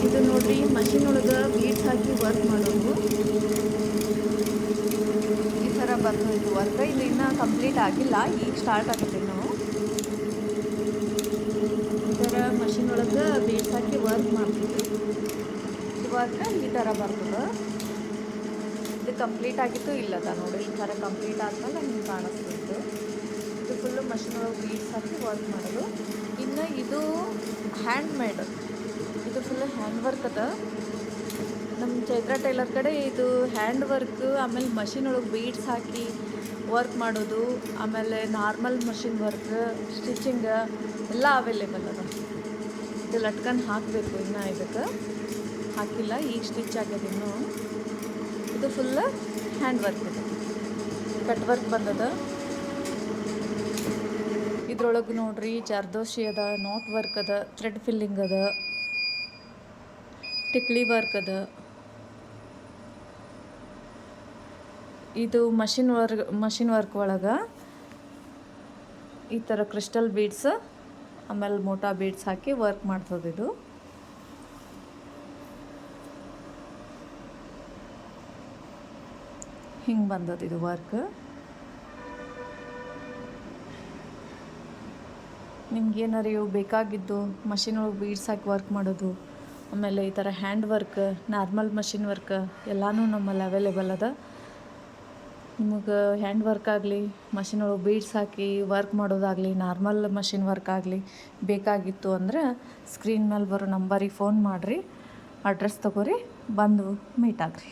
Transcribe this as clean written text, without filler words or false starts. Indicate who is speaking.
Speaker 1: ಇದು ನೋಡ್ರಿ ಮಷಿನ್ ಒಳಗೆ ಬೀಡ್ಸ್ ಹಾಕಿ ವರ್ಕ್ ಮಾಡೋದು. ಈ ಥರ ಬರ್ತದೆ ವರ್ಕ್. ಇದು ಇನ್ನೂ ಕಂಪ್ಲೀಟ್ ಆಗಿಲ್ಲ, ಈಗ ಸ್ಟಾರ್ಟ್ ಆಗುತ್ತೆ ನಾವು. ಈ ಥರ ಮಷಿನ್ ಒಳಗೆ ಬೀಡ್ಸ್ ಹಾಕಿ ವರ್ಕ್ ಮಾಡ್ತೀವಿ. ಇವಾಗ ಈ ಥರ ಬರ್ತದೆ. ಇದು ಕಂಪ್ಲೀಟ್ ಆಗಿತ್ತು ಇಲ್ಲದ ನೋಡಿ, ಈ ಥರ ಕಂಪ್ಲೀಟ್ ಆದ್ಮೇಲೆ ನಿಮ್ಗೆ ಕಾಣಿಸ್ತಿತ್ತು. ಇದು ಫುಲ್ಲು ಮಷಿನ್ ಒಳಗೆ ಬೀಡ್ಸ್ ಹಾಕಿ ವರ್ಕ್ ಮಾಡೋದು. ಇನ್ನು ಇದು ಹ್ಯಾಂಡ್ ಮೇಡ್, ಇದು ಫುಲ್ಲು ಹ್ಯಾಂಡ್ ವರ್ಕ್ ಅದ. ನಮ್ಮ ಚೈತ್ರ ಟೈಲರ್ ಕಡೆ ಇದು ಹ್ಯಾಂಡ್ ವರ್ಕ್, ಆಮೇಲೆ ಮಷಿನ್ ಒಳಗೆ ಬೀಡ್ಸ್ ಹಾಕಿ ವರ್ಕ್ ಮಾಡೋದು, ಆಮೇಲೆ ನಾರ್ಮಲ್ ಮಷಿನ್ ವರ್ಕ್, ಸ್ಟಿಚಿಂಗ್ ಎಲ್ಲ ಅವೈಲೇಬಲ್ ಅದ. ಇದು ಲಟ್ಕನ್ ಹಾಕಬೇಕು, ಇನ್ನೂ ಇದಕ್ಕೆ ಹಾಕಿಲ್ಲ, ಈಗ ಸ್ಟಿಚ್ ಆಗ್ಯದ ಇನ್ನು. ಇದು ಫುಲ್ ಹ್ಯಾಂಡ್ ವರ್ಕ್ ಇದೆ, ಕಟ್ ವರ್ಕ್ ಬಂದದ. ಇದ್ರೊಳಗೆ ನೋಡ್ರಿ ಜರ್ದೋಶಿ ಅದ, ನೋಟ್ ವರ್ಕ್ ಅದ, ಥ್ರೆಡ್ ಫಿಲ್ಲಿಂಗ್ ಅದ, ಟಿಕ್ಲಿ ವರ್ಕ್ ಅದ. ಇದು ಮಷಿನ್ ವರ್ಕ್ ಒಳಗೆ ಈ ಥರ ಕ್ರಿಸ್ಟಲ್ ಬೀಡ್ಸ್ ಆಮೇಲೆ ಮೋಟಾ ಬೀಡ್ಸ್ ಹಾಕಿ ವರ್ಕ್ ಮಾಡ್ತದೆ. ಇದು ಹಿಂಗೆ ಬಂದದ ಇದು ವರ್ಕ್. ನಿಮ್ಗೇನಾರು ಇವು ಬೇಕಾಗಿದ್ದು ಮಷಿನ್ ಒಳಗೆ ಬೀಡ್ಸ್ ಹಾಕಿ ವರ್ಕ್ ಮಾಡೋದು, ಆಮೇಲೆ ಈ ಥರ hand work, normal machine work ಎಲ್ಲನೂ ನಮ್ಮಲ್ಲಿ ಅವೈಲೇಬಲ್ ಅದ. ನಿಮಗೆ ಹ್ಯಾಂಡ್ ವರ್ಕ್ ಆಗಲಿ, ಮಷಿನ್ ಒಳಗೆ ಬೀಡ್ಸ್ ಹಾಕಿ ವರ್ಕ್ ಮಾಡೋದಾಗಲಿ, ನಾರ್ಮಲ್ ಮಷಿನ್ ವರ್ಕ್ ಆಗಲಿ ಬೇಕಾಗಿತ್ತು ಅಂದ್ರೆ ಸ್ಕ್ರೀನ್ ಮೇಲೆ ಬರೋ ನಂಬರಿಗೆ ಫೋನ್ ಮಾಡಿರಿ, ಅಡ್ರೆಸ್ ತೊಗೊರಿ, ಬಂದು ಮೀಟ್ ಆಗ್ರಿ.